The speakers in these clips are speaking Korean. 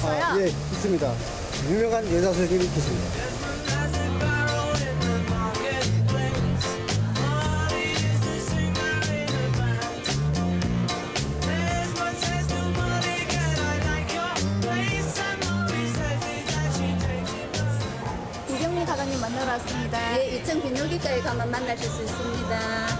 있어요? 예, 있습니다. 유명한 여자 선생님이 있습니다. 이경민 과장님 만나러 왔습니다. 예, 이천 비뇨기과에 가면 만나실 수 있습니다.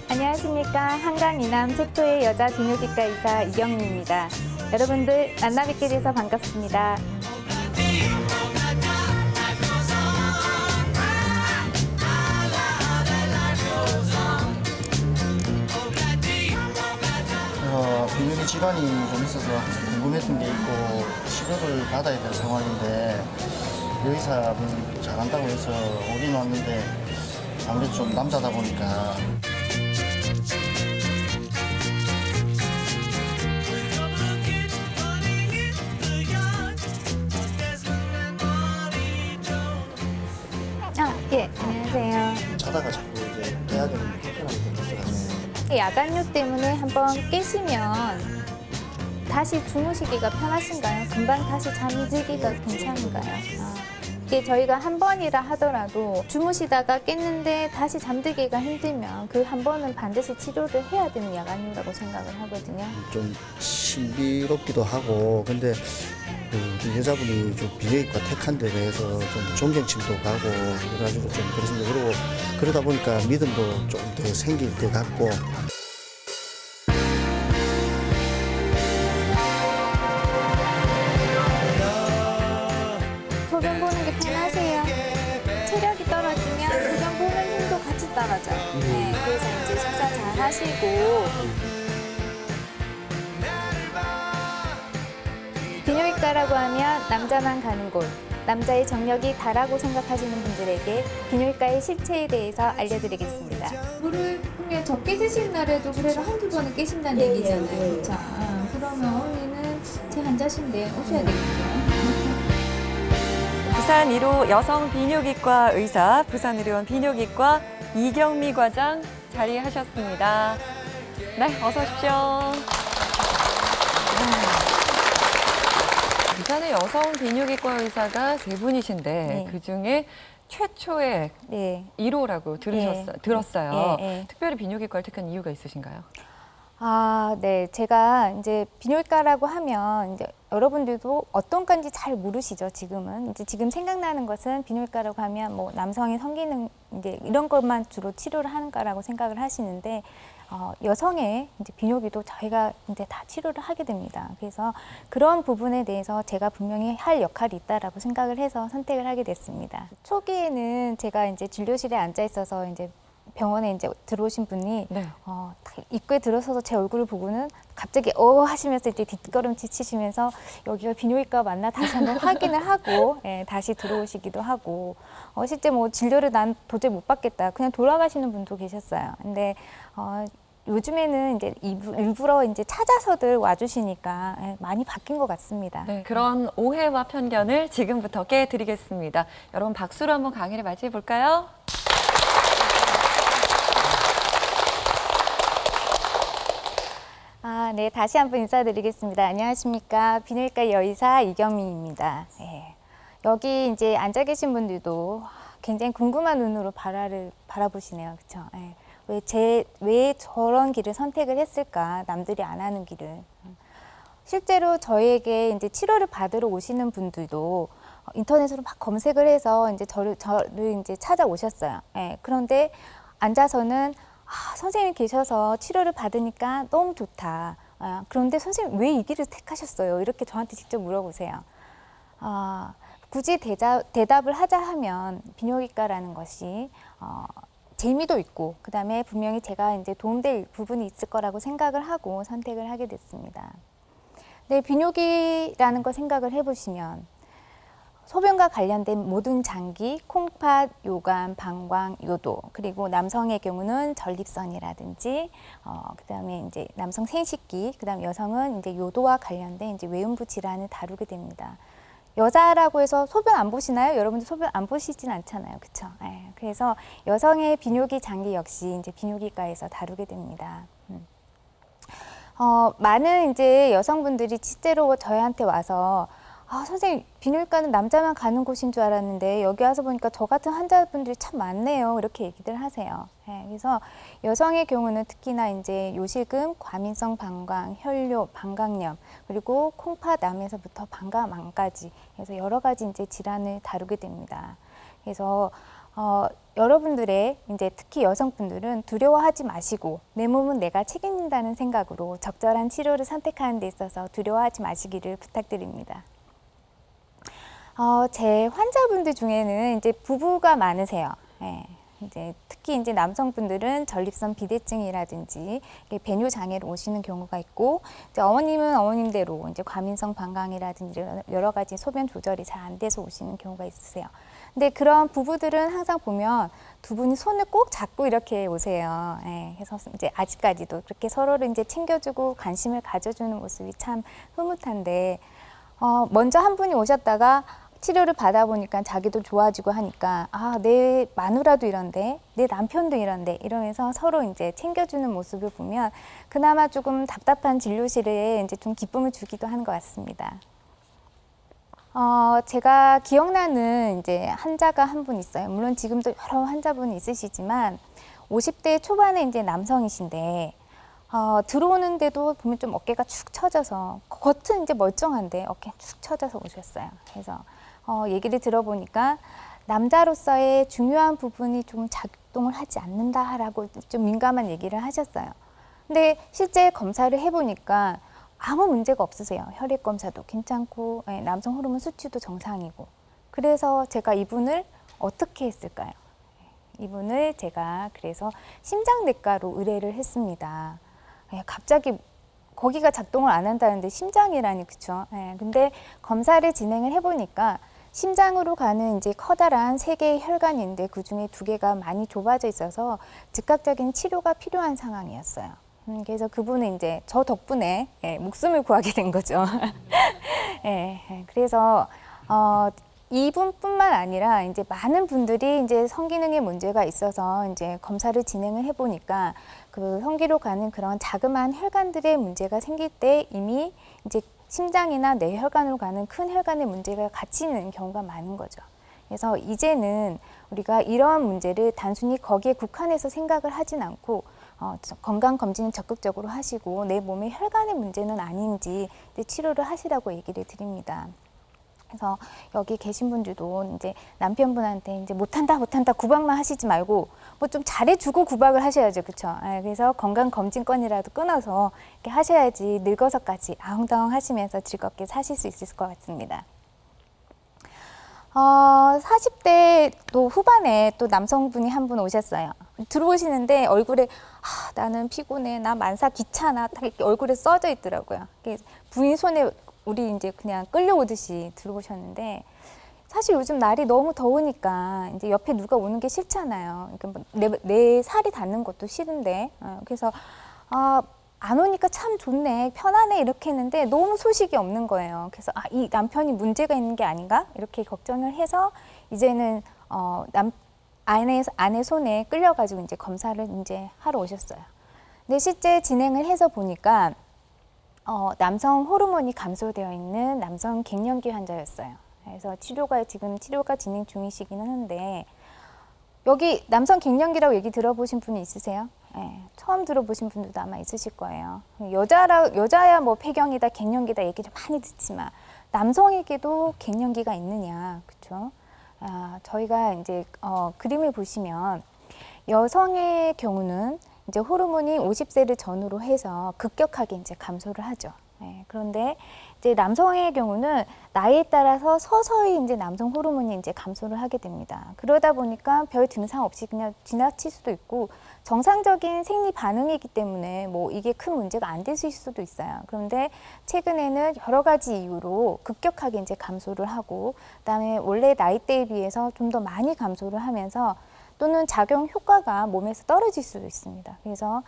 안녕하십니까. 한강 이남 최초의 여자 비뇨기과 의사 이경미입니다. 여러분들 만나 뵙게 돼서 반갑습니다. 비뇨기 질환이 좀 있어서 궁금했던 게 있고 치료를 받아야 될 상황인데 여의사분 잘한다고 해서 오긴 왔는데 아무래도 좀 남자다 보니까 예, 안녕하세요. 자다가 자꾸 이제 깨야 되는 불편함이 좀 있어가지고 야간류 때문에 한번 깨시면 다시 주무시기가 편하신가요? 금방 다시 잠들기가 괜찮은가요? 이게 저희가 한 번이라 하더라도 주무시다가 깼는데 다시 잠들기가 힘들면 그 한 번은 반드시 치료를 해야 되는 야간류라고 생각을 하거든요. 좀 신비롭기도 하고, 근데 그 여자분이 좀 비뇨기과 택한 데 대해서 좀 존경심도 가고, 그래가지고 좀 그렇습니다. 그리고 그러다 보니까 믿음도 좀 더 생길 것 같고. 소변 보는 게 편하세요? 체력이 떨어지면 소변 보는 힘도 같이 떨어져요. 네, 그래서 이제 식사 잘 하시고 비뇨기과라고 하면 남자만 가는 곳, 남자의 정력이 다라고 생각하시는 분들에게 비뇨기과의 실체에 대해서 알려드리겠습니다. 물을 그냥 적게 드신 날에도 그래도 한두 번은 깨신다는 얘기잖아요. 그렇죠? 그러면 언니는 제 환자신데 오셔야 되겠네요. 부산 1호 여성 비뇨기과 의사, 부산의료원 비뇨기과 이경미 과장 자리하셨습니다. 네, 어서 오십시오. 부산의 여성 비뇨기과 의사가 세 분이신데 네. 그중에 최초의 네. 1호라고 들었어요. 네, 네. 특별히 비뇨기과를 택한 이유가 있으신가요? 네. 제가 이제 비뇨기과라고 하면 이제 여러분들도 어떤 건지 잘 모르시죠, 지금은. 이제 지금 생각나는 것은 비뇨기과라고 하면 뭐 남성의 성기능 이제 이런 것만 주로 치료를 하는 거라고 생각을 하시는데 여성의 이제 비뇨기도 저희가 이제 다 치료를 하게 됩니다. 그래서 그런 부분에 대해서 제가 분명히 할 역할이 있다라고 생각을 해서 선택을 하게 됐습니다. 초기에는 제가 이제 진료실에 앉아 있어서 이제 병원에 이제 들어오신 분이 네. 입구에 들어서서 제 얼굴을 보고는 갑자기 하시면서 이제 뒷걸음질 치시면서 여기가 비뇨기과 맞나 다시 한번 확인을 하고 다시 들어오시기도 하고 실제 뭐 진료를 난 도저히 못 받겠다 그냥 돌아가시는 분도 계셨어요. 근데 요즘에는 이제 일부러 이제 찾아서들 와주시니까 많이 바뀐 것 같습니다. 네, 그런 오해와 편견을 지금부터 깨드리겠습니다. 여러분 박수로 한번 강의를 맞이해 볼까요? 네, 다시 한번 인사드리겠습니다. 안녕하십니까. 비뇨기과 여의사 이경미입니다. 여기 이제 앉아 계신 분들도 굉장히 궁금한 눈으로 바라보시네요. 그렇죠? 왜 저런 길을 선택을 했을까? 남들이 안 하는 길을. 실제로 저에게 이제 치료를 받으러 오시는 분들도 인터넷으로 막 검색을 해서 이제 저를 이제 찾아오셨어요. 그런데 앉아서는 선생님이 계셔서 치료를 받으니까 너무 좋다. 그런데 선생님 왜 이 길을 택하셨어요? 이렇게 저한테 직접 물어보세요. 굳이 대답을 하자 하면 비뇨기과라는 것이 재미도 있고 그다음에 분명히 제가 이제 도움될 부분이 있을 거라고 생각을 하고 선택을 하게 됐습니다. 네, 비뇨기라는 거 생각을 해보시면 소변과 관련된 모든 장기, 콩팥, 요관, 방광, 요도, 그리고 남성의 경우는 전립선이라든지, 그다음에 이제 남성 생식기, 그다음 여성은 이제 요도와 관련된 이제 외음부 질환을 다루게 됩니다. 여자라고 해서 소변 안 보시나요? 여러분들 소변 안 보시진 않잖아요, 그렇죠? 예, 그래서 여성의 비뇨기 장기 역시 이제 비뇨기과에서 다루게 됩니다. 많은 이제 여성분들이 실제로 저희한테 와서 선생님, 비뇨기과는 남자만 가는 곳인 줄 알았는데 여기 와서 보니까 저 같은 환자분들이 참 많네요. 이렇게 얘기들 하세요. 네, 그래서 여성의 경우는 특히나 이제 요실금, 과민성 방광, 혈뇨, 방광염, 그리고 콩팥암에서부터 방광암까지 그래서 여러 가지 이제 질환을 다루게 됩니다. 그래서 여러분들의 이제 특히 여성분들은 두려워하지 마시고 내 몸은 내가 책임진다는 생각으로 적절한 치료를 선택하는 데 있어서 두려워하지 마시기를 부탁드립니다. 제 환자분들 중에는 이제 부부가 많으세요. 예, 이제 특히 이제 남성분들은 전립선 비대증이라든지 배뇨 장애로 오시는 경우가 있고, 이제 어머님은 어머님대로 이제 과민성 방광이라든지 여러 가지 소변 조절이 잘 안 돼서 오시는 경우가 있으세요. 근데 그런 부부들은 항상 보면 두 분이 손을 꼭 잡고 이렇게 오세요. 예, 그래서 이제 아직까지도 그렇게 서로를 이제 챙겨주고 관심을 가져주는 모습이 참 흐뭇한데, 먼저 한 분이 오셨다가 치료를 받아보니까 자기도 좋아지고 하니까 내 마누라도 이런데 내 남편도 이런데 이러면서 서로 이제 챙겨주는 모습을 보면 그나마 조금 답답한 진료실에 이제 좀 기쁨을 주기도 하는 것 같습니다. 제가 기억나는 이제 환자가 한 분 있어요. 물론 지금도 여러 환자분이 있으시지만 50대 초반에 이제 남성이신데 들어오는데도 보면 좀 어깨가 축 처져서 겉은 이제 멀쩡한데 어깨 축 처져서 오셨어요. 그래서 얘기를 들어보니까 남자로서의 중요한 부분이 좀 작동을 하지 않는다라고 좀 민감한 얘기를 하셨어요. 근데 실제 검사를 해보니까 아무 문제가 없으세요. 혈액 검사도 괜찮고 남성 호르몬 수치도 정상이고. 그래서 제가 이분을 어떻게 했을까요? 이분을 제가 그래서 심장내과로 의뢰를 했습니다. 갑자기 거기가 작동을 안 한다는데 심장이라니, 그쵸? 근데 검사를 진행을 해보니까 심장으로 가는 이제 커다란 3개의 혈관인데 그 중에 2개가 많이 좁아져 있어서 즉각적인 치료가 필요한 상황이었어요. 그래서 그분은 이제 저 덕분에 목숨을 구하게 된 거죠. 그래서 이분뿐만 아니라 이제 많은 분들이 이제 성기능에 문제가 있어서 이제 검사를 진행을 해보니까 그 성기로 가는 그런 자그마한 혈관들의 문제가 생길 때 이미 이제 심장이나 뇌혈관으로 가는 큰 혈관의 문제가 같이 있는 경우가 많은 거죠. 그래서 이제는 우리가 이러한 문제를 단순히 거기에 국한해서 생각을 하진 않고 건강검진을 적극적으로 하시고 내 몸의 혈관의 문제는 아닌지 치료를 하시라고 얘기를 드립니다. 그래서 여기 계신 분들도 이제 남편분한테 이제 못한다 구박만 하시지 말고 뭐 좀 잘해주고 구박을 하셔야죠, 그렇죠? 그래서 건강검진권이라도 끊어서 이렇게 하셔야지 늙어서까지 아웅다웅 하시면서 즐겁게 사실 수 있을 것 같습니다. 40대 또 후반에 또 남성분이 한 분 오셨어요. 들어오시는데 얼굴에 나는 피곤해, 나 만사 귀찮아, 딱 이렇게 얼굴에 써져 있더라고요. 부인 손에 우리 이제 그냥 끌려오듯이 들어오셨는데, 사실 요즘 날이 너무 더우니까 이제 옆에 누가 오는 게 싫잖아요. 그러니까 내 살이 닿는 것도 싫은데, 그래서 안 오니까 참 좋네, 편하네 이렇게 했는데 너무 소식이 없는 거예요. 그래서 이 남편이 문제가 있는 게 아닌가 이렇게 걱정을 해서 이제는 아내 손에 끌려가지고 이제 검사를 이제 하러 오셨어요. 근데 실제 진행을 해서 보니까 남성 호르몬이 감소되어 있는 남성 갱년기 환자였어요. 그래서 지금 치료가 진행 중이시기는 한데, 여기 남성 갱년기라고 얘기 들어보신 분이 있으세요? 처음 들어보신 분들도 아마 있으실 거예요. 여자야 뭐 폐경이다, 갱년기다 얘기를 많이 듣지만 남성에게도 갱년기가 있느냐, 그렇죠? 저희가 이제 그림을 보시면 여성의 경우는 이제 호르몬이 50세를 전후로 해서 급격하게 이제 감소를 하죠. 예, 그런데 이제 남성의 경우는 나이에 따라서 서서히 이제 남성 호르몬이 이제 감소를 하게 됩니다. 그러다 보니까 별 증상 없이 그냥 지나칠 수도 있고 정상적인 생리 반응이기 때문에 뭐 이게 큰 문제가 안 되실 수도 있어요. 그런데 최근에는 여러 가지 이유로 급격하게 이제 감소를 하고 그다음에 원래 나이대에 비해서 좀 더 많이 감소를 하면서 또는 작용 효과가 몸에서 떨어질 수도 있습니다. 그래서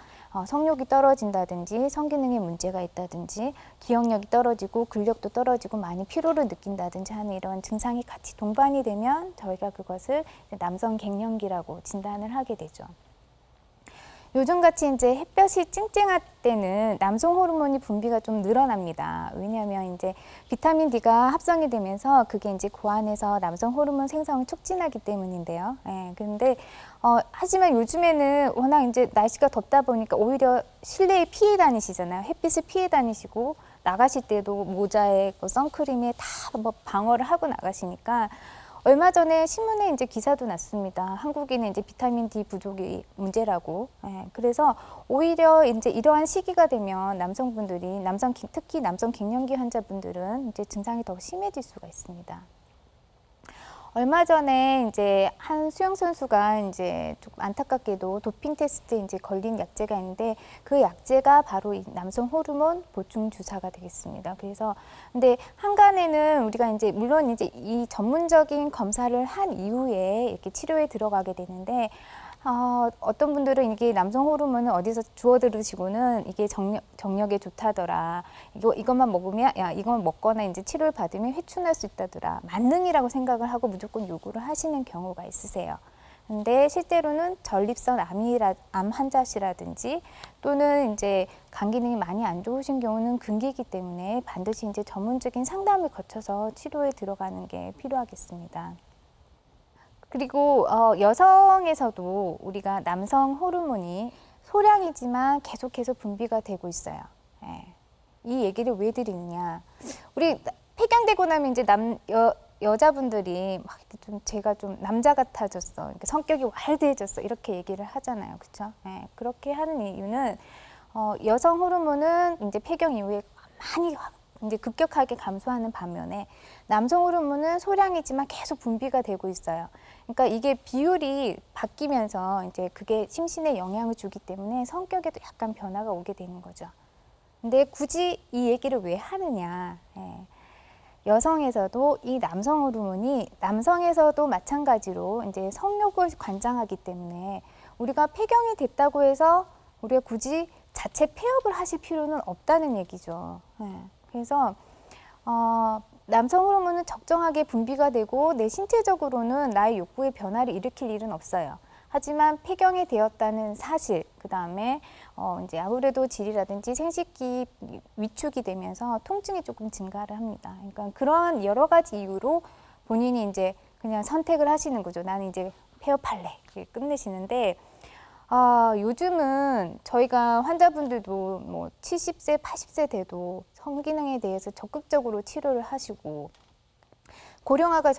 성욕이 떨어진다든지 성기능에 문제가 있다든지 기억력이 떨어지고 근력도 떨어지고 많이 피로를 느낀다든지 하는 이런 증상이 같이 동반이 되면 저희가 그것을 남성 갱년기라고 진단을 하게 되죠. 요즘같이 이제 햇볕이 쨍쨍할 때는 남성 호르몬이 분비가 좀 늘어납니다. 왜냐하면 이제 비타민 D가 합성이 되면서 그게 이제 고안에서 남성 호르몬 생성을 촉진하기 때문인데요. 예, 그런데 하지만 요즘에는 워낙 이제 날씨가 덥다 보니까 오히려 실내에 피해 다니시잖아요. 햇빛을 피해 다니시고 나가실 때도 모자에 선크림에 다 뭐 방어를 하고 나가시니까 얼마 전에 신문에 이제 기사도 났습니다. 한국인은 이제 비타민 D 부족이 문제라고. 예, 그래서 오히려 이제 이러한 시기가 되면 남성분들이 특히 남성 갱년기 환자분들은 이제 증상이 더 심해질 수가 있습니다. 얼마 전에 이제 한 수영 선수가 이제 조금 안타깝게도 도핑 테스트에 이제 걸린 약제가 있는데 그 약제가 바로 이 남성 호르몬 보충 주사가 되겠습니다. 그래서 근데 한간에는 우리가 이제 물론 이제 이 전문적인 검사를 한 이후에 이렇게 치료에 들어가게 되는데 어떤 분들은 이게 남성 호르몬을 어디서 주워 들으시고는 이게 정력에 좋다더라. 이것만 먹으면, 이건 먹거나 이제 치료를 받으면 회춘할 수 있다더라. 만능이라고 생각을 하고 무조건 요구를 하시는 경우가 있으세요. 근데 실제로는 전립선 암 환자시라든지 또는 이제 간 기능이 많이 안 좋으신 경우는 금기이기 때문에 반드시 이제 전문적인 상담을 거쳐서 치료에 들어가는 게 필요하겠습니다. 그리고 여성에서도 우리가 남성 호르몬이 소량이지만 계속해서 분비가 되고 있어요. 예. 이 얘기를 왜 드리느냐? 우리 폐경되고 나면 이제 여자분들이 막 제가 좀 남자 같아졌어, 성격이 와일드해졌어 이렇게 얘기를 하잖아요, 그렇죠? 예. 그렇게 하는 이유는 여성 호르몬은 이제 폐경 이후에 많이 이제 급격하게 감소하는 반면에 남성 호르몬은 소량이지만 계속 분비가 되고 있어요. 그러니까 이게 비율이 바뀌면서 이제 그게 심신에 영향을 주기 때문에 성격에도 약간 변화가 오게 되는 거죠. 근데 굳이 이 얘기를 왜 하느냐? 예. 여성에서도 이 남성 호르몬이 남성에서도 마찬가지로 이제 성욕을 관장하기 때문에 우리가 폐경이 됐다고 해서 우리가 굳이 자체 폐업을 하실 필요는 없다는 얘기죠. 예. 그래서 남성 호르몬은 적정하게 분비가 되고 내 신체적으로는 나의 욕구의 변화를 일으킬 일은 없어요. 하지만 폐경이 되었다는 사실, 그 다음에 이제 아무래도 질이라든지 생식기 위축이 되면서 통증이 조금 증가를 합니다. 그러니까 그런 여러 가지 이유로 본인이 이제 그냥 선택을 하시는 거죠. 나는 이제 폐업할래. 이렇게 끝내시는데 요즘은 저희가 환자분들도 뭐 70세, 80세 돼도 성기능에 대해서 적극적으로 치료를 하시고 고령화가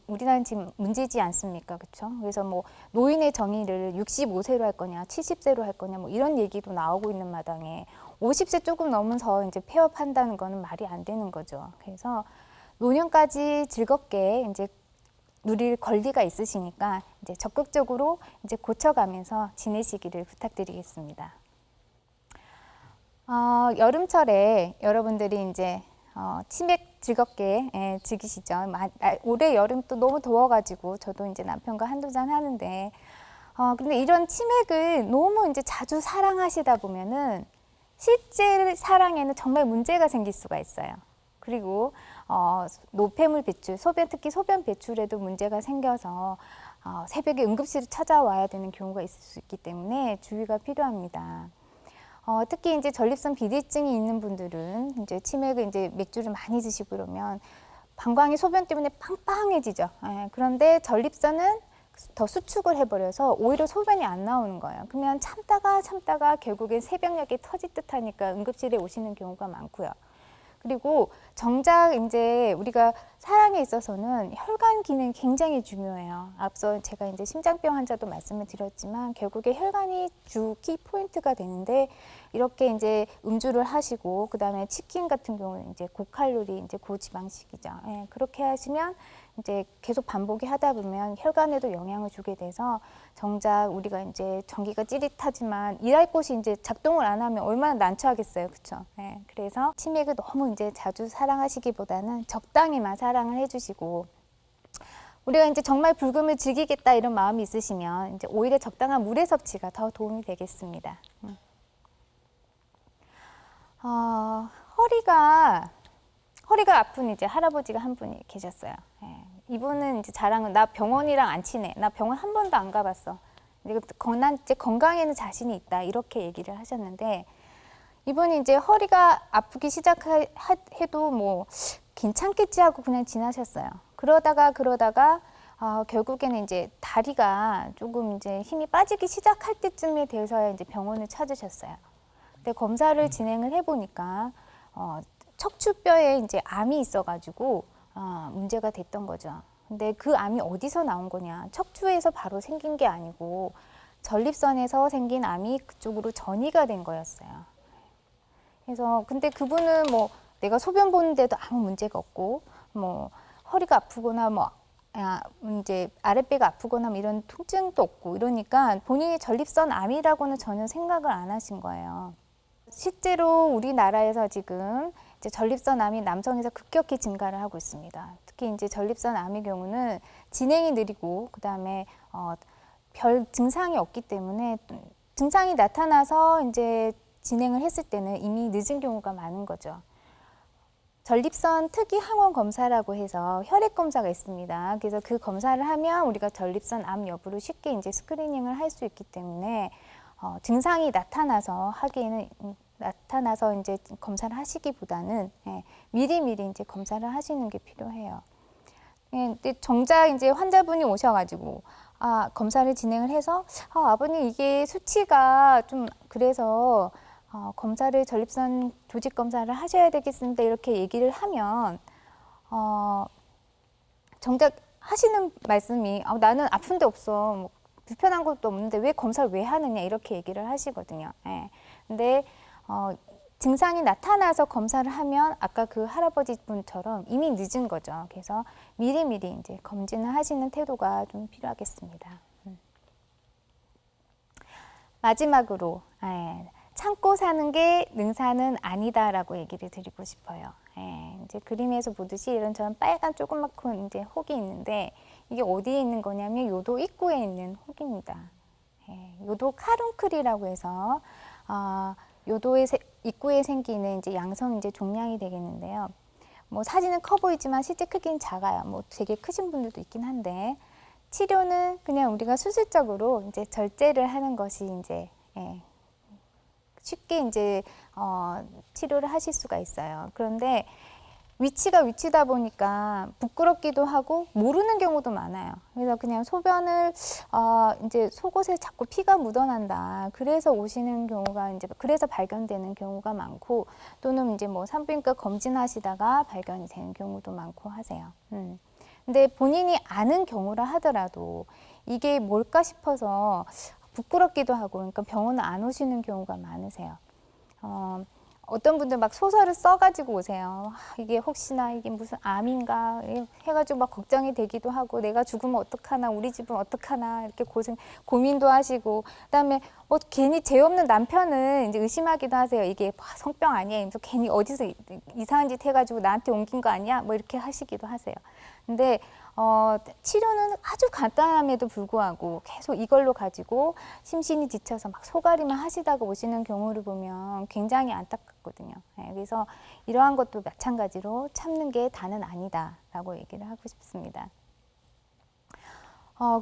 우리나라는 지금 문제지 않습니까? 그렇죠? 그래서 뭐 노인의 정의를 65세로 할 거냐, 70세로 할 거냐 뭐 이런 얘기도 나오고 있는 마당에 50세 조금 넘어서 이제 폐업한다는 거는 말이 안 되는 거죠. 그래서 노년까지 즐겁게 이제 누릴 권리가 있으시니까 이제 적극적으로 이제 고쳐가면서 지내시기를 부탁드리겠습니다. 여름철에 여러분들이 이제 치맥 즐겁게 즐기시죠. 올해 여름 또 너무 더워가지고 저도 이제 남편과 한두 잔 하는데 근데 이런 치맥을 너무 이제 자주 사랑하시다 보면은 실제 사랑에는 정말 문제가 생길 수가 있어요. 그리고 노폐물 배출, 특히 소변 배출에도 문제가 생겨서 새벽에 응급실을 찾아와야 되는 경우가 있을 수 있기 때문에 주의가 필요합니다. 특히 이제 전립선 비대증이 있는 분들은 이제 치맥을 이제 맥주를 많이 드시고 그러면 방광이 소변 때문에 빵빵해지죠. 그런데 전립선은 더 수축을 해버려서 오히려 소변이 안 나오는 거예요. 그러면 참다가 결국엔 새벽녘에 터질 듯하니까 응급실에 오시는 경우가 많고요. 그리고 정작 이제 우리가 사랑에 있어서는 혈관 기능이 굉장히 중요해요. 앞서 제가 이제 심장병 환자도 말씀을 드렸지만 결국에 혈관이 주 키 포인트가 되는데 이렇게 이제 음주를 하시고 그다음에 치킨 같은 경우는 이제 고칼로리 이제 고지방식이죠. 예, 그렇게 하시면 이제 계속 반복이 하다 보면 혈관에도 영향을 주게 돼서 정작 우리가 이제 전기가 찌릿하지만 일할 곳이 이제 작동을 안 하면 얼마나 난처하겠어요, 그렇죠? 예, 그래서 치맥을 너무 이제 자주 사랑하시기보다는 적당히만 사랑을 해주시고 우리가 이제 정말 불금을 즐기겠다 이런 마음이 있으시면 이제 오히려 적당한 물의 섭취가 더 도움이 되겠습니다. 허리가 아픈 이제 할아버지가 한 분이 계셨어요. 예. 이분은 이제 자랑은 나 병원이랑 안 친해. 나 병원 한 번도 안 가봤어. 난 이제 건강에는 자신이 있다. 이렇게 얘기를 하셨는데 이분이 이제 허리가 아프기 시작해도 뭐 괜찮겠지 하고 그냥 지나셨어요. 그러다가 결국에는 이제 다리가 조금 이제 힘이 빠지기 시작할 때쯤에 돼서야 이제 병원을 찾으셨어요. 근데 검사를 진행을 해보니까 척추뼈에 이제 암이 있어가지고 문제가 됐던 거죠. 근데 그 암이 어디서 나온 거냐? 척추에서 바로 생긴 게 아니고 전립선에서 생긴 암이 그쪽으로 전이가 된 거였어요. 그래서 근데 그분은 뭐 내가 소변 보는데도 아무 문제가 없고 뭐 허리가 아프거나 뭐 이제 아랫배가 아프거나 뭐 이런 통증도 없고 이러니까 본인이 전립선 암이라고는 전혀 생각을 안 하신 거예요. 실제로 우리나라에서 지금 이제 전립선 암이 남성에서 급격히 증가를 하고 있습니다. 특히 이제 전립선 암의 경우는 진행이 느리고 그다음에 별 증상이 없기 때문에 증상이 나타나서 이제 진행을 했을 때는 이미 늦은 경우가 많은 거죠. 전립선 특이 항원 검사라고 해서 혈액 검사가 있습니다. 그래서 그 검사를 하면 우리가 전립선 암 여부를 쉽게 이제 스크리닝을 할 수 있기 때문에 증상이 나타나서 이제 검사를 하시기보다는 미리미리 이제 검사를 하시는 게 필요해요. 근데 정작 이제 환자분이 오셔가지고 검사를 진행을 해서 아버님 이게 수치가 좀 그래서 검사를 전립선 조직 검사를 하셔야 되겠습니다. 이렇게 얘기를 하면 정작 하시는 말씀이 나는 아픈 데 없어. 뭐 불편한 것도 없는데 왜 검사를 왜 하느냐 이렇게 얘기를 하시거든요. 근데 증상이 나타나서 검사를 하면 아까 그 할아버지 분처럼 이미 늦은 거죠. 그래서 미리미리 이제 검진을 하시는 태도가 좀 필요하겠습니다. 마지막으로 참고 사는 게 능사는 아니다라고 얘기를 드리고 싶어요. 이제 그림에서 보듯이 이런 저런 빨간 조그맣고 이제 혹이 있는데 이게 어디에 있는 거냐면 요도 입구에 있는 혹입니다. 요도 카룬클이라고 해서 요도의 입구에 생기는 이제 양성 이제 종양이 되겠는데요. 뭐 사진은 커 보이지만 실제 크기는 작아요. 뭐 되게 크신 분들도 있긴 한데 치료는 그냥 우리가 수술적으로 이제 절제를 하는 것이 이제 쉽게 이제 치료를 하실 수가 있어요. 그런데 위치가 위치다 보니까 부끄럽기도 하고 모르는 경우도 많아요. 그래서 그냥 소변을 이제 속옷에 자꾸 피가 묻어난다. 그래서 오시는 경우가 이제 그래서 발견되는 경우가 많고 또는 이제 뭐 산부인과 검진하시다가 발견이 되는 경우도 많고 하세요. 근데 본인이 아는 경우라 하더라도 이게 뭘까 싶어서 부끄럽기도 하고 그러니까 병원을 안 오시는 경우가 많으세요. 어떤 분들 막 소설을 써가지고 오세요. 이게 혹시나 이게 무슨 암인가 해가지고 막 걱정이 되기도 하고 내가 죽으면 어떡하나 우리 집은 어떡하나 이렇게 고민도 하시고 그다음에 괜히 죄 없는 남편은 이제 의심하기도 하세요. 이게 성병 아니야? 이러면서 괜히 어디서 이상한 짓 해가지고 나한테 옮긴 거 아니야? 뭐 이렇게 하시기도 하세요. 근데 치료는 아주 간단함에도 불구하고 계속 이걸로 가지고 심신이 지쳐서 막 소가리만 하시다가 오시는 경우를 보면 굉장히 안타깝거든요. 그래서 이러한 것도 마찬가지로 참는 게 다는 아니다라고 얘기를 하고 싶습니다.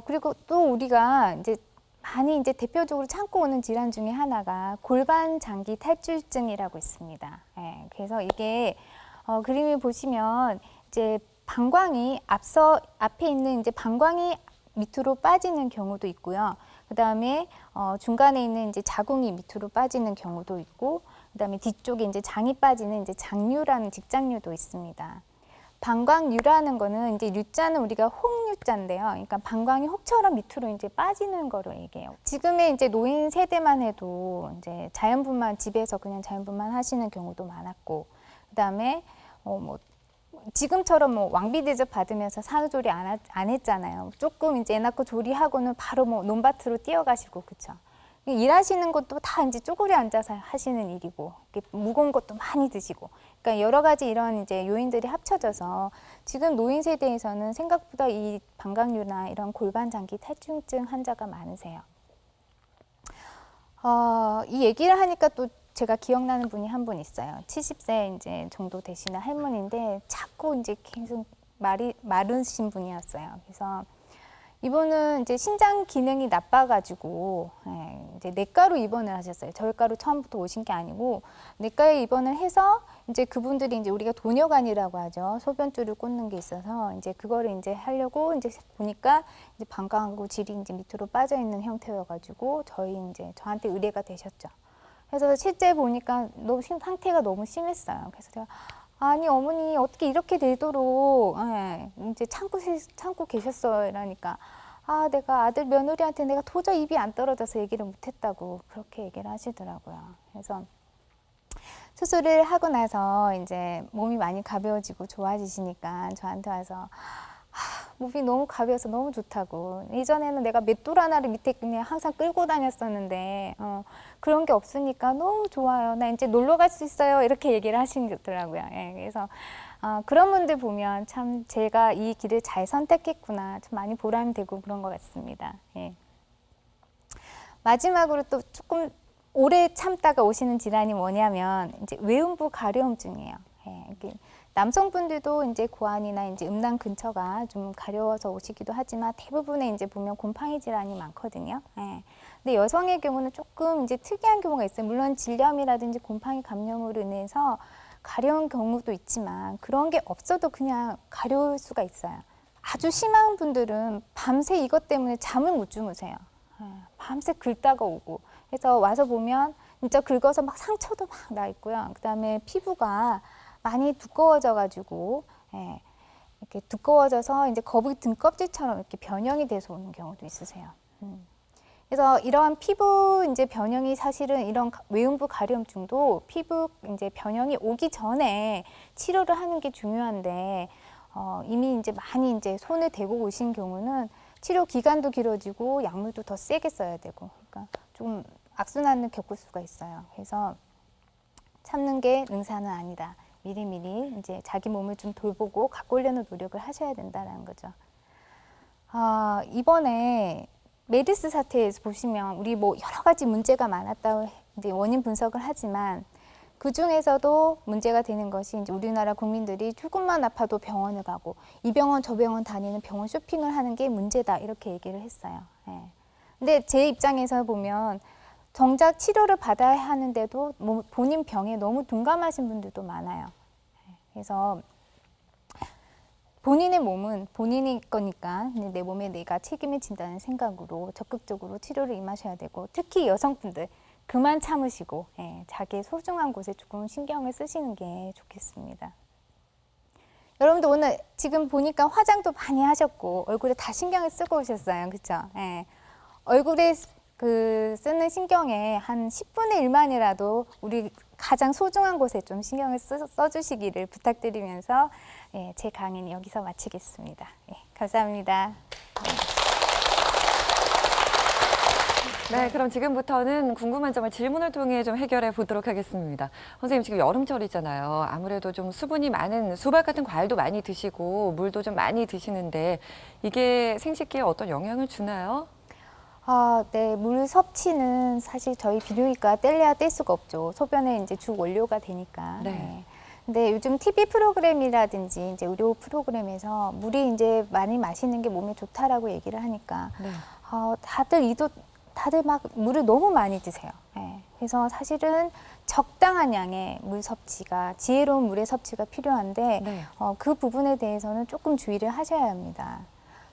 그리고 또 우리가 이제 많이 이제 대표적으로 참고 오는 질환 중에 하나가 골반 장기 탈출증이라고 있습니다. 그래서 이게 그림을 보시면 이제 방광이 앞에 있는 이제 방광이 밑으로 빠지는 경우도 있고요. 그 다음에 중간에 있는 이제 자궁이 밑으로 빠지는 경우도 있고, 그 다음에 뒤쪽에 이제 장이 빠지는 이제 장류라는 직장류도 있습니다. 방광류라는 거는 이제 유자는 우리가 홍유자인데요. 그러니까 방광이 혹처럼 밑으로 이제 빠지는 거를 얘기해요. 지금의 이제 노인 세대만 해도 이제 자연분만 집에서 그냥 자연분만 하시는 경우도 많았고, 그다음에 뭐 지금처럼 뭐 왕비 대접 받으면서 산후조리 안 했잖아요. 조금 이제 애 낳고 조리하고는 바로 뭐 논밭으로 뛰어가시고, 그쵸? 일하시는 것도 다 이제 쪼그려 앉아서 하시는 일이고, 무거운 것도 많이 드시고, 그러니까 여러 가지 이런 이제 요인들이 합쳐져서 지금 노인 세대에서는 생각보다 이 방광류나 이런 골반 장기 탈출증 환자가 많으세요. 이 얘기를 하니까 또 제가 기억나는 분이 한 분 있어요. 70세 이제 정도 되시는 할머니인데 자꾸 이제 계속 말이 마르신 분이었어요. 그래서 이분은 이제 신장 기능이 나빠가지고 이제 내과로 입원을 하셨어요. 저희과로 처음부터 오신 게 아니고 내과에 입원을 해서 이제 그분들이 이제 우리가 도뇨관이라고 하죠. 소변줄을 꽂는 게 있어서 이제 그거를 이제 하려고 이제 보니까 이제 방광하고 질이 이제 밑으로 빠져 있는 형태여가지고 저한테 의뢰가 되셨죠. 그래서 실제 보니까 너무 상태가 너무 심했어요. 그래서 제가 아니 어머니 어떻게 이렇게 되도록 이제 참고 계셨어요. 이러니까 내가 아들 며느리한테 내가 도저히 입이 안 떨어져서 얘기를 못했다고 그렇게 얘기를 하시더라고요. 그래서 수술을 하고 나서 이제 몸이 많이 가벼워지고 좋아지시니까 저한테 와서 몸이 너무 가벼워서 너무 좋다고. 이전에는 내가 맷돌 하나를 밑에 그냥 항상 끌고 다녔었는데 그런 게 없으니까 너무 좋아요. 나 이제 놀러 갈 수 있어요. 이렇게 얘기를 하시더라고요. 그래서 그런 분들 보면 참 제가 이 길을 잘 선택했구나. 참 많이 보람되고 그런 것 같습니다. 마지막으로 또 조금 오래 참다가 오시는 질환이 뭐냐면 이제 외음부 가려움증이에요. 남성분들도 이제 고환이나 이제 음낭 근처가 좀 가려워서 오시기도 하지만 대부분의 이제 보면 곰팡이 질환이 많거든요. 근데 여성의 경우는 조금 이제 특이한 경우가 있어요. 물론 질염이라든지 곰팡이 감염으로 인해서 가려운 경우도 있지만 그런 게 없어도 그냥 가려울 수가 있어요. 아주 심한 분들은 밤새 이것 때문에 잠을 못 주무세요. 밤새 긁다가 오고. 그래서 와서 보면 진짜 긁어서 막 상처도 막 나 있고요. 그다음에 피부가 많이 두꺼워져가지고 이렇게 두꺼워져서 이제 거북이 등껍질처럼 이렇게 변형이 돼서 오는 경우도 있으세요. 그래서 이러한 피부 이제 변형이 사실은 이런 외음부 가려움증도 피부 이제 변형이 오기 전에 치료를 하는 게 중요한데 이미 이제 많이 이제 손을 대고 오신 경우는 치료 기간도 길어지고 약물도 더 세게 써야 되고, 그러니까 좀 악순환을 겪을 수가 있어요. 그래서 참는 게 능사는 아니다. 미리미리 이제 자기 몸을 좀 돌보고 가꾸려는 노력을 하셔야 된다는 거죠. 이번에 메르스 사태에서 보시면 우리 뭐 여러 가지 문제가 많았다고 이제 원인 분석을 하지만 그 중에서도 문제가 되는 것이 이제 우리나라 국민들이 조금만 아파도 병원을 가고 이 병원 저 병원 다니는 병원 쇼핑을 하는 게 문제다 이렇게 얘기를 했어요. 근데 제 입장에서 보면 정작 치료를 받아야 하는데도 본인 병에 너무 둔감하신 분들도 많아요. 그래서 본인의 몸은 본인의 거니까 내 몸에 내가 책임을 진다는 생각으로 적극적으로 치료를 임하셔야 되고, 특히 여성분들 그만 참으시고 자기의 소중한 곳에 조금 신경을 쓰시는 게 좋겠습니다. 여러분들 오늘 지금 보니까 화장도 많이 하셨고 얼굴에 다 신경을 쓰고 오셨어요. 그렇죠? 얼굴에 쓰는 신경에 한 10분의 1만이라도 우리 가장 소중한 곳에 좀 신경을 써주시기를 부탁드리면서 제 강의는 여기서 마치겠습니다. 감사합니다. 네, 그럼 지금부터는 궁금한 점을 질문을 통해 좀 해결해 보도록 하겠습니다. 선생님, 지금 여름철이잖아요. 아무래도 좀 수분이 많은 수박 같은 과일도 많이 드시고 물도 좀 많이 드시는데 이게 생식기에 어떤 영향을 주나요? 네, 물 섭취는 사실 저희 비뇨기과 뗄래야 뗄 수가 없죠. 소변의 이제 주 원료가 되니까. 네. 근데 요즘 TV 프로그램이라든지 이제 의료 프로그램에서 물이 이제 많이 마시는 게 몸에 좋다라고 얘기를 하니까 네. 다들 막 물을 너무 많이 드세요. 그래서 사실은 적당한 양의 물 섭취가, 지혜로운 물의 섭취가 필요한데 네. 그 부분에 대해서는 조금 주의를 하셔야 합니다.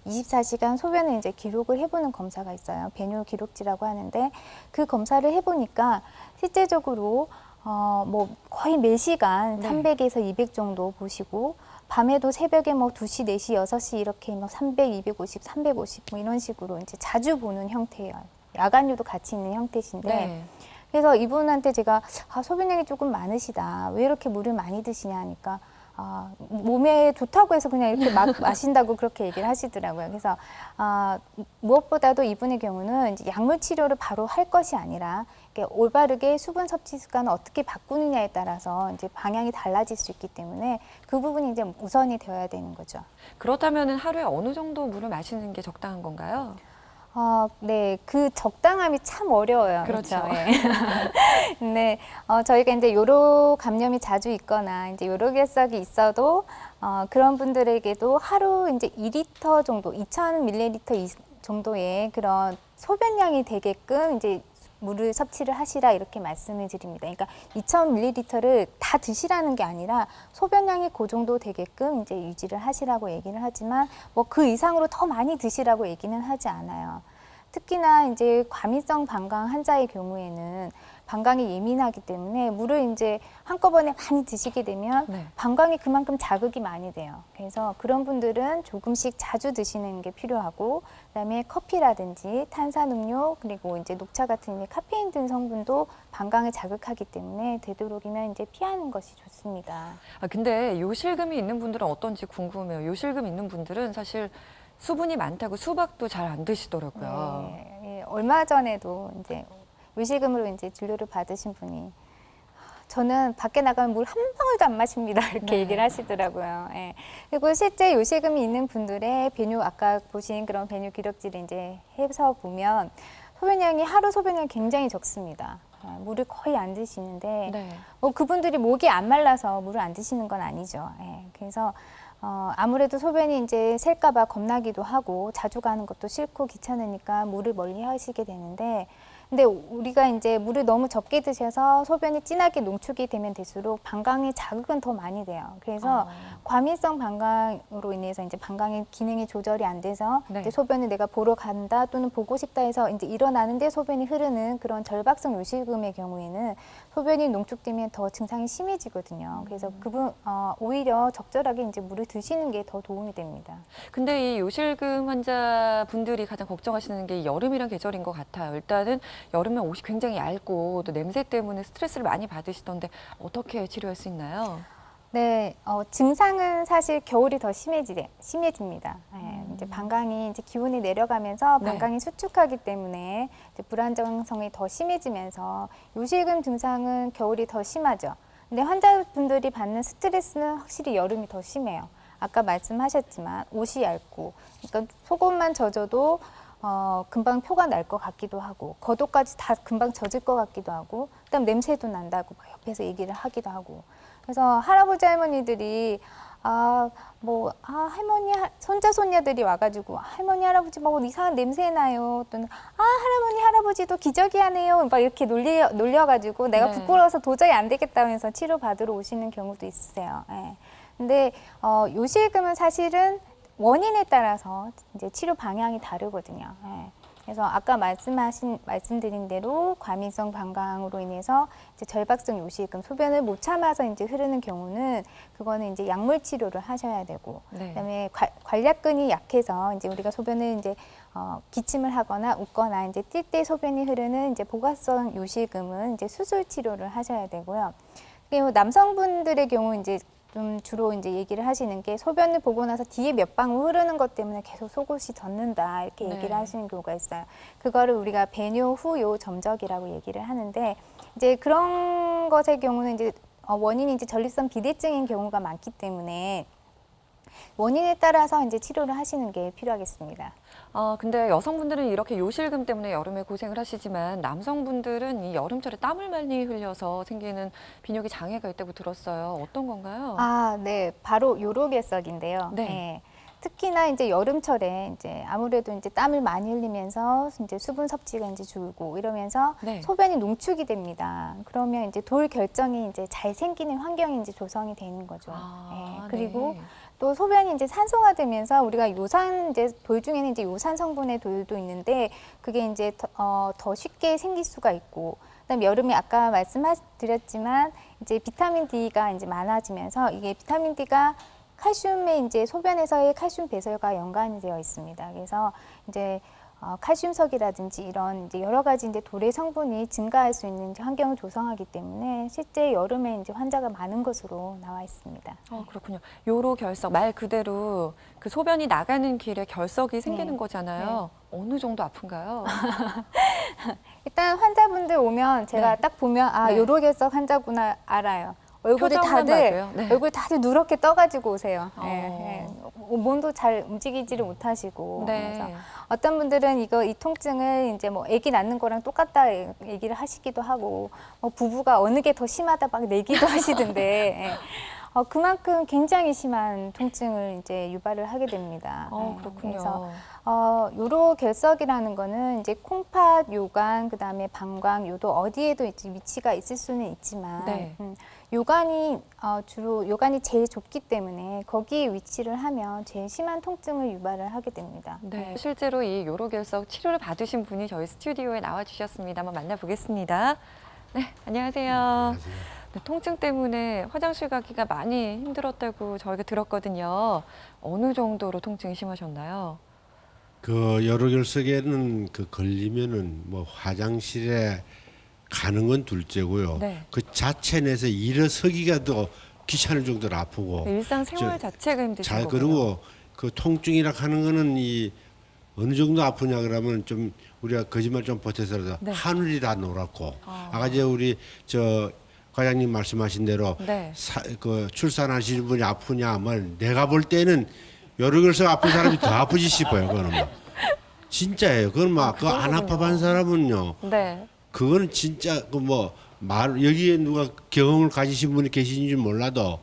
24시간 소변을 이제 기록을 해보는 검사가 있어요. 배뇨 기록지라고 하는데 그 검사를 해보니까 실제적으로 뭐 거의 매시간 300에서 200 정도 보시고 밤에도 새벽에 뭐 2시, 4시, 6시 이렇게 뭐 300, 250, 350 뭐 이런 식으로 이제 자주 보는 형태예요. 야간류도 같이 있는 형태신데 네. 그래서 이분한테 제가 소변량이 조금 많으시다. 왜 이렇게 물을 많이 드시냐 하니까 몸에 좋다고 해서 그냥 이렇게 막 마신다고 그렇게 얘기를 하시더라고요. 그래서 무엇보다도 이분의 경우는 이제 약물 치료를 바로 할 것이 아니라 이렇게 올바르게 수분 섭취 습관을 어떻게 바꾸느냐에 따라서 이제 방향이 달라질 수 있기 때문에 그 부분이 이제 우선이 되어야 되는 거죠. 그렇다면 하루에 어느 정도 물을 마시는 게 적당한 건가요? 네, 그 적당함이 참 어려워요. 그렇죠. 예. 네, 저희가 이제 요로 감염이 자주 있거나 이제 요로결석이 있어도 그런 분들에게도 하루 이제 2리터 정도, 2,000ml 정도의 그런 소변량이 되게끔 이제 물을 섭취를 하시라 이렇게 말씀을 드립니다. 그러니까 2,000ml를 다 드시라는 게 아니라 소변량이 그 정도 되게끔 이제 유지를 하시라고 얘기를 하지만 뭐 그 이상으로 더 많이 드시라고 얘기는 하지 않아요. 특히나 이제 과민성 방광 환자의 경우에는 방광이 예민하기 때문에 물을 이제 한꺼번에 많이 드시게 되면 네. 방광이 그만큼 자극이 많이 돼요. 그래서 그런 분들은 조금씩 자주 드시는 게 필요하고, 그다음에 커피라든지 탄산음료 그리고 이제 녹차 같은 이제 카페인 든 성분도 방광을 자극하기 때문에 되도록이면 이제 피하는 것이 좋습니다. 근데 요실금이 있는 분들은 어떤지 궁금해요. 요실금 있는 분들은 사실 수분이 많다고 수박도 잘 안 드시더라고요. 네, 얼마 전에도 이제 요실금으로 이제 진료를 받으신 분이 저는 밖에 나가면 물 한 방울도 안 마십니다. 이렇게 네. 얘기를 하시더라고요. 예. 그리고 실제 요실금이 있는 분들의 배뇨, 아까 보신 그런 배뇨 기록지를 이제 해서 보면 소변량이 하루 소변량이 굉장히 적습니다. 물을 거의 안 드시는데 네. 뭐 그분들이 목이 안 말라서 물을 안 드시는 건 아니죠. 예. 그래서 아무래도 소변이 이제 셀까봐 겁나기도 하고 자주 가는 것도 싫고 귀찮으니까 물을 멀리 하시게 되는데, 근데 우리가 이제 물을 너무 적게 드셔서 소변이 진하게 농축이 되면 될수록 방광의 자극은 더 많이 돼요. 그래서 과민성 방광으로 인해서 이제 방광의 기능이 조절이 안 돼서 네. 이제 소변을 내가 보러 간다 또는 보고 싶다 해서 이제 일어나는데 소변이 흐르는 그런 절박성 요실금의 경우에는 소변이 농축되면 더 증상이 심해지거든요. 그래서 그분 오히려 적절하게 이제 물을 드시는 게 더 도움이 됩니다. 근데 이 요실금 환자분들이 가장 걱정하시는 게 여름이란 계절인 것 같아요. 일단은 여름에 옷이 굉장히 얇고 또 냄새 때문에 스트레스를 많이 받으시던데 어떻게 치료할 수 있나요? 네, 증상은 사실 겨울이 더 심해집니다. 이제 방광이 이제 기온이 내려가면서 네. 방광이 수축하기 때문에 이제 불안정성이 더 심해지면서 요실금 증상은 겨울이 더 심하죠. 근데 환자분들이 받는 스트레스는 확실히 여름이 더 심해요. 아까 말씀하셨지만 옷이 얇고, 그러니까 속옷만 젖어도 금방 표가 날 것 같기도 하고, 겉옷까지 다 금방 젖을 것 같기도 하고, 그다음 냄새도 난다고 막 옆에서 얘기를 하기도 하고. 그래서 할아버지 할머니들이 할머니 손자 손녀들이 와가지고 할머니 할아버지 뭐 이상한 냄새 나요. 또는 할머니 할아버지도 기저귀 하네요. 막 이렇게 놀려가지고 내가 네. 부끄러워서 도저히 안 되겠다면서 치료 받으러 오시는 경우도 있으세요. 예. 근데 요실금은 사실은 원인에 따라서 이제 치료 방향이 다르거든요. 예. 그래서 아까 말씀드린 대로 과민성 방광으로 인해서 이제 절박성 요실금, 소변을 못 참아서 이제 흐르는 경우는 그거는 이제 약물 치료를 하셔야 되고, 네. 그다음에 관략근이 약해서 이제 우리가 소변을 이제 기침을 하거나 웃거나 이제 뛸 때 소변이 흐르는 이제 보각성 요실금은 이제 수술 치료를 하셔야 되고요. 그리고 남성분들의 경우 이제 좀 주로 이제 얘기를 하시는 게 소변을 보고 나서 뒤에 몇 방울 흐르는 것 때문에 계속 속옷이 젖는다 이렇게 네. 얘기를 하시는 경우가 있어요. 그거를 우리가 배뇨 후요 점적이라고 얘기를 하는데, 이제 그런 것의 경우는 이제 원인이 이제 전립선 비대증인 경우가 많기 때문에 원인에 따라서 이제 치료를 하시는 게 필요하겠습니다. 근데 여성분들은 이렇게 요실금 때문에 여름에 고생을 하시지만 남성분들은 이 여름철에 땀을 많이 흘려서 생기는 비뇨기 장애가 있다고 들었어요. 어떤 건가요? 네, 바로 요로결석인데요. 네. 네. 특히나 이제 여름철에 이제 아무래도 이제 땀을 많이 흘리면서 이제 수분 섭취가 이제 줄고 이러면서 네. 소변이 농축이 됩니다. 그러면 이제 돌 결정이 이제 잘 생기는 환경이 이제 조성이 되는 거죠. 그리고 네. 또 소변이 이제 산소화되면서 우리가 요산 이제 돌 중에는 이제 요산 성분의 돌도 있는데 그게 이제 더 쉽게 생길 수가 있고, 그다음 여름에 아까 말씀드렸지만 이제 비타민 D가 이제 많아지면서 이게 비타민 D가 칼슘에 이제 소변에서의 칼슘 배설과 연관이 되어 있습니다. 그래서 이제 칼슘석이라든지 이런 이제 여러 가지 이제 돌의 성분이 증가할 수 있는 이제 환경을 조성하기 때문에 실제 여름에 이제 환자가 많은 것으로 나와 있습니다. 그렇군요. 요로 결석 말 그대로 그 소변이 나가는 길에 결석이 생기는 네. 거잖아요. 어느 정도 아픈가요? 일단 환자분들 오면 제가 네. 딱 보면 네. 요로결석 환자구나 알아요. 얼굴이 표정만 다들 봐도요? 네. 얼굴 다들 누렇게 떠가지고 오세요. 어. 몸도 잘 움직이지를 못하시고. 네. 그래서 어떤 분들은 이 통증을 이제 뭐 아기 낳는 거랑 똑같다 얘기를 하시기도 하고, 뭐 부부가 어느 게 더 심하다 막 내기도 하시던데. 그만큼 굉장히 심한 통증을 이제 유발을 하게 됩니다. 그렇군요. 그래서 요로결석이라는 거는 이제 콩팥, 요관, 그다음에 방광, 요도 어디에도 이제 위치가 있을 수는 있지만 네. 요관이 주로 요관이 제일 좁기 때문에 거기에 위치를 하면 제일 심한 통증을 유발을 하게 됩니다. 네, 실제로 이 요로결석 치료를 받으신 분이 저희 스튜디오에 나와 주셨습니다. 한번 만나보겠습니다. 네, 안녕하세요. 네, 통증 때문에 화장실 가기가 많이 힘들었다고 저희가 들었거든요. 어느 정도로 통증이 심하셨나요? 그 요로결석에는 그 걸리면은 뭐 화장실에 가는 건 둘째고요. 네. 그 자체 내에서 일어서기가 더 귀찮을 정도로 아프고. 일상생활 자체가 힘드신 거군요. 그리고 그 통증이라 하는 거는 이 어느 정도 아프냐 그러면 좀 우리가 거짓말 좀 보태서라도 네. 하늘이 다 노랗고. 아까 저 우리 저 과장님 말씀하신 대로 네. 그 출산하시는 분이 아프냐 뭐 내가 볼 때는 요로결석 아픈 사람이 더 아프지 싶어요. 그거는 뭐. 진짜예요. 그건 막 그거 안 아파본 사람은요. 네. 그거는 진짜 그 뭐 말 여기에 누가 경험을 가지신 분이 계신지 몰라도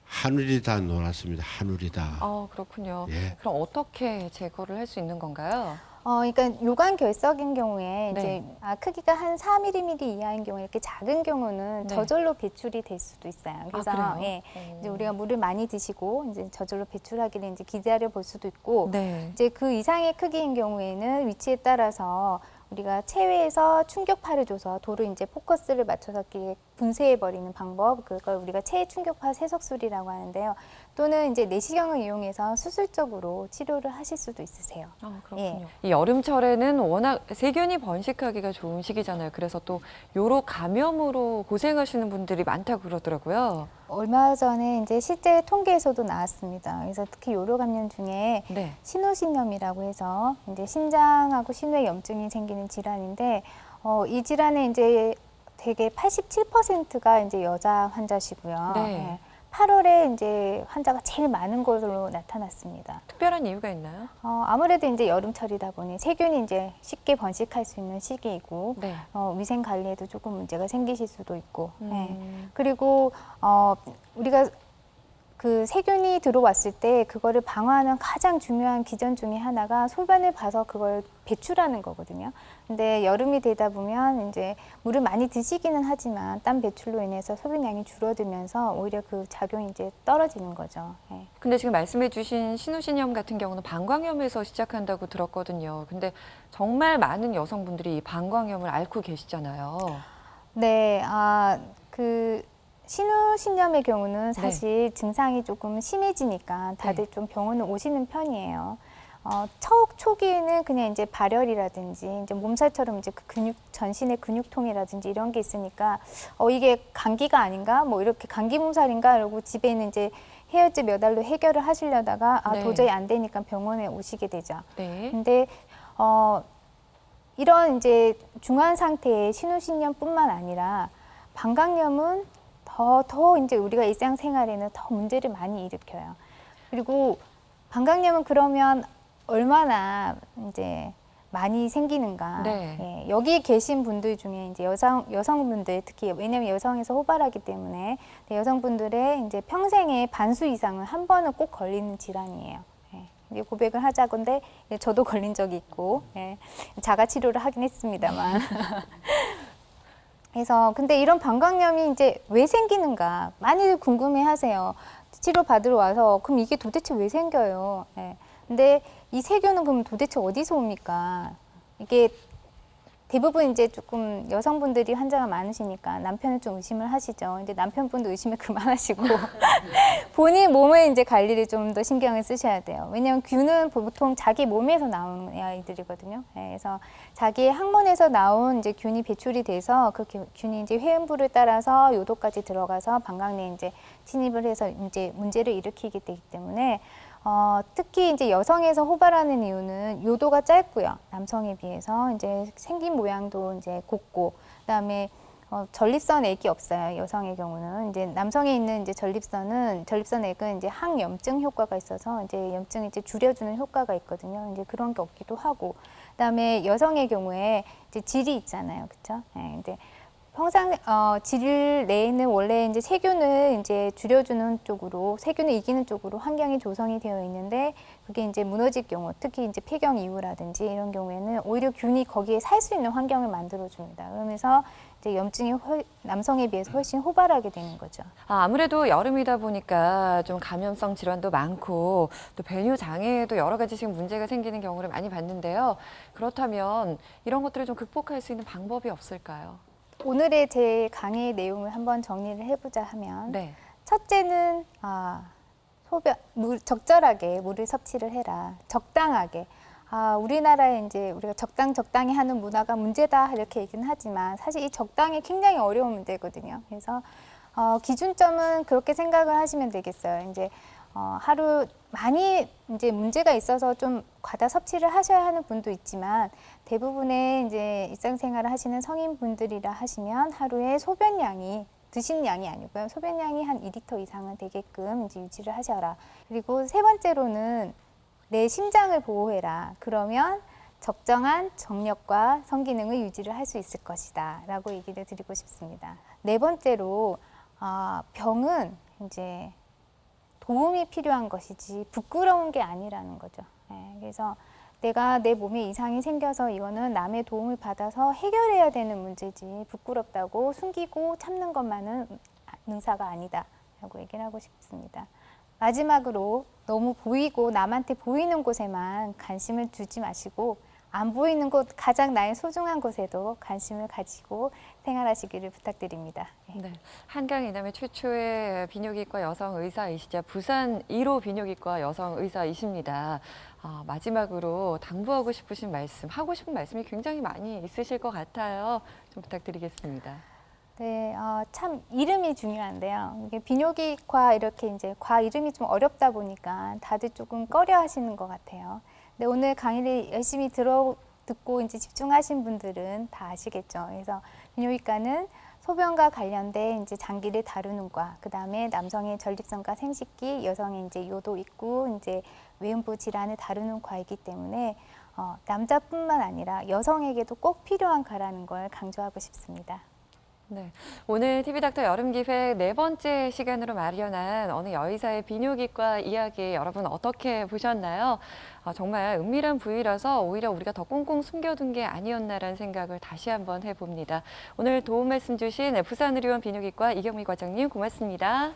하늘이 다 노랗습니다. 하늘이 다. 그렇군요. 예. 그럼 어떻게 제거를 할 수 있는 건가요? 그러니까 요관결석인 경우에 네. 이제 크기가 한 4mm 이하인 경우에 이렇게 작은 경우는 네. 저절로 배출이 될 수도 있어요. 그래서 그래요? 예, 이제 우리가 물을 많이 드시고 이제 저절로 배출하기를 이제 기다려 볼 수도 있고 네. 이제 그 이상의 크기인 경우에는 위치에 따라서 우리가 체외에서 충격파를 줘서 돌을 이제 포커스를 맞춰서 이렇게 분쇄해 버리는 방법, 그걸 우리가 체외 충격파 세석술이라고 하는데요. 또는 이제 내시경을 이용해서 수술적으로 치료를 하실 수도 있으세요. 그렇군요. 이 여름철에는 워낙 세균이 번식하기가 좋은 시기잖아요. 그래서 또 요로 감염으로 고생하시는 분들이 많다고 그러더라고요. 얼마 전에 이제 실제 통계에서도 나왔습니다. 그래서 특히 요로 감염 중에 네. 신우신염이라고 해서 이제 신장하고 신외 염증이 생기는 질환인데 이 질환에 이제 되게 87%가 이제 여자 환자시고요. 네. 8월에 이제 환자가 제일 많은 것으로 나타났습니다. 특별한 이유가 있나요? 아무래도 이제 여름철이다 보니 세균이 이제 쉽게 번식할 수 있는 시기이고 네. 위생 관리에도 조금 문제가 생기실 수도 있고 네. 음. 그리고 우리가 그 세균이 들어왔을 때 그거를 방어하는 가장 중요한 기전 중에 하나가 소변을 봐서 그걸 배출하는 거거든요. 근데 여름이 되다 보면 이제 물을 많이 드시기는 하지만 땀 배출로 인해서 소변량이 줄어들면서 오히려 그 작용이 이제 떨어지는 거죠. 네. 근데 지금 말씀해 주신 신우신염 같은 경우는 방광염에서 시작한다고 들었거든요. 근데 정말 많은 여성분들이 이 방광염을 앓고 계시잖아요. 네, 그 신우신염의 경우는 사실 증상이 조금 심해지니까 다들 좀 병원을 오시는 편이에요. 초기에는 그냥 이제 발열이라든지 이제 몸살처럼 이제 그 전신의 근육통이라든지 이런 게 있으니까 이게 감기가 아닌가? 뭐 이렇게 감기 몸살인가? 이러고 집에는 이제 해열제 몇 알로 해결을 하시려다가 네. 도저히 안 되니까 병원에 오시게 되죠. 네. 근데 이런 이제 중한 상태의 신우신염뿐만 아니라 방광염은 더 이제 우리가 일상생활에는 더 문제를 많이 일으켜요. 그리고 방광염은 그러면 얼마나 이제 많이 생기는가. 네. 예, 여기 계신 분들 중에 이제 여성분들 특히 왜냐하면 여성에서 호발하기 때문에 여성분들의 이제 평생의 반수 이상은 한 번은 꼭 걸리는 질환이에요. 예, 이제 고백을 하자건데 저도 걸린 적이 있고 예, 자가 치료를 하긴 했습니다만. 그래서 근데 이런 방광염이 이제 왜 생기는가 많이들 궁금해하세요. 치료 받으러 와서 그럼 이게 도대체 왜 생겨요? 예. 근데 이 세균은 그럼 도대체 어디서 옵니까? 이게 대부분 이제 조금 여성분들이 환자가 많으시니까 남편을 좀 의심을 하시죠. 이제 남편분도 의심을 그만하시고 본인 몸의 이제 관리를 좀 더 신경을 쓰셔야 돼요. 왜냐하면 균은 보통 자기 몸에서 나오는 아이들이거든요. 네, 그래서 자기의 항문에서 나온 이제 균이 배출이 돼서 그 균이 이제 회음부를 따라서 요도까지 들어가서 방광내에 이제 침입을 해서 이제 문제를 일으키게 되기 때문에 특히 이제 여성에서 호발하는 이유는 요도가 짧고요. 남성에 비해서 이제 생긴 모양도 이제 곱고, 그다음에 전립선 액이 없어요. 여성의 경우는 이제 남성에 있는 이제 전립선 액은 이제 항염증 효과가 있어서 이제 염증을 이제 줄여주는 효과가 있거든요. 이제 그런 게 없기도 하고, 그다음에 여성의 경우에 이제 질이 있잖아요, 그렇죠? 네, 근데 평상 질 내에는 원래 이제 세균을 이제 줄여주는 쪽으로, 세균을 이기는 쪽으로 환경이 조성이 되어 있는데, 그게 이제 무너질 경우, 특히 이제 폐경 이후라든지 이런 경우에는 오히려 균이 거기에 살 수 있는 환경을 만들어 줍니다. 그러면서 이제 염증이 남성에 비해서 훨씬 호발하게 되는 거죠. 아무래도 여름이다 보니까 좀 감염성 질환도 많고 또 배뇨 장애에도 여러 가지 지금 문제가 생기는 경우를 많이 봤는데요. 그렇다면 이런 것들을 좀 극복할 수 있는 방법이 없을까요? 오늘의 제 강의 내용을 한번 정리를 해보자 하면, 네. 첫째는 적절하게 물을 섭취를 해라. 적당하게. 우리나라에 이제 우리가 적당히 하는 문화가 문제다 이렇게 얘기는 하지만 사실 이 적당이 굉장히 어려운 문제거든요. 그래서 기준점은 그렇게 생각을 하시면 되겠어요. 이제 하루 많이 이제 문제가 있어서 좀 과다 섭취를 하셔야 하는 분도 있지만, 대부분의 이제 일상생활을 하시는 성인분들이라 하시면 하루에 소변량이 드시는 양이 아니고요. 소변량이 한 2리터 이상은 되게끔 이제 유지를 하셔라. 그리고 세 번째로는 내 심장을 보호해라. 그러면 적정한 정력과 성기능을 유지를 할 수 있을 것이다 라고 얘기를 드리고 싶습니다. 네 번째로 병은 이제 도움이 필요한 것이지 부끄러운 게 아니라는 거죠. 그래서 내가 내 몸에 이상이 생겨서 이거는 남의 도움을 받아서 해결해야 되는 문제지 부끄럽다고 숨기고 참는 것만은 능사가 아니다 라고 얘기를 하고 싶습니다. 마지막으로 너무 보이고 남한테 보이는 곳에만 관심을 두지 마시고 안 보이는 곳, 가장 나의 소중한 곳에도 관심을 가지고 생활하시기를 부탁드립니다. 네. 한강 이남의 최초의 비뇨기과 여성 의사이시자 부산 1호 비뇨기과 여성 의사이십니다. 마지막으로 당부하고 싶으신 말씀, 하고 싶은 말씀이 굉장히 많이 있으실 것 같아요. 좀 부탁드리겠습니다. 네, 참 이름이 중요한데요. 이게 비뇨기과 이렇게 이제 과 이름이 좀 어렵다 보니까 다들 조금 꺼려 하시는 것 같아요. 근데 오늘 강의를 열심히 듣고 이제 집중하신 분들은 다 아시겠죠. 그래서 비뇨기과는 소변과 관련된 이제 장기를 다루는 과, 그 다음에 남성의 전립선과 생식기, 여성의 이제 요도 있고 이제 외음부 질환을 다루는 과이기 때문에 남자뿐만 아니라 여성에게도 꼭 필요한 과라는 걸 강조하고 싶습니다. 네, 오늘 TV닥터 여름기획 네 번째 시간으로 마련한 어느 여의사의 비뇨기과 이야기 여러분 어떻게 보셨나요? 정말 은밀한 부위라서 오히려 우리가 더 꽁꽁 숨겨둔 게 아니었나라는 생각을 다시 한번 해봅니다. 오늘 도움 말씀 주신 부산의료원 비뇨기과 이경미 과장님 고맙습니다.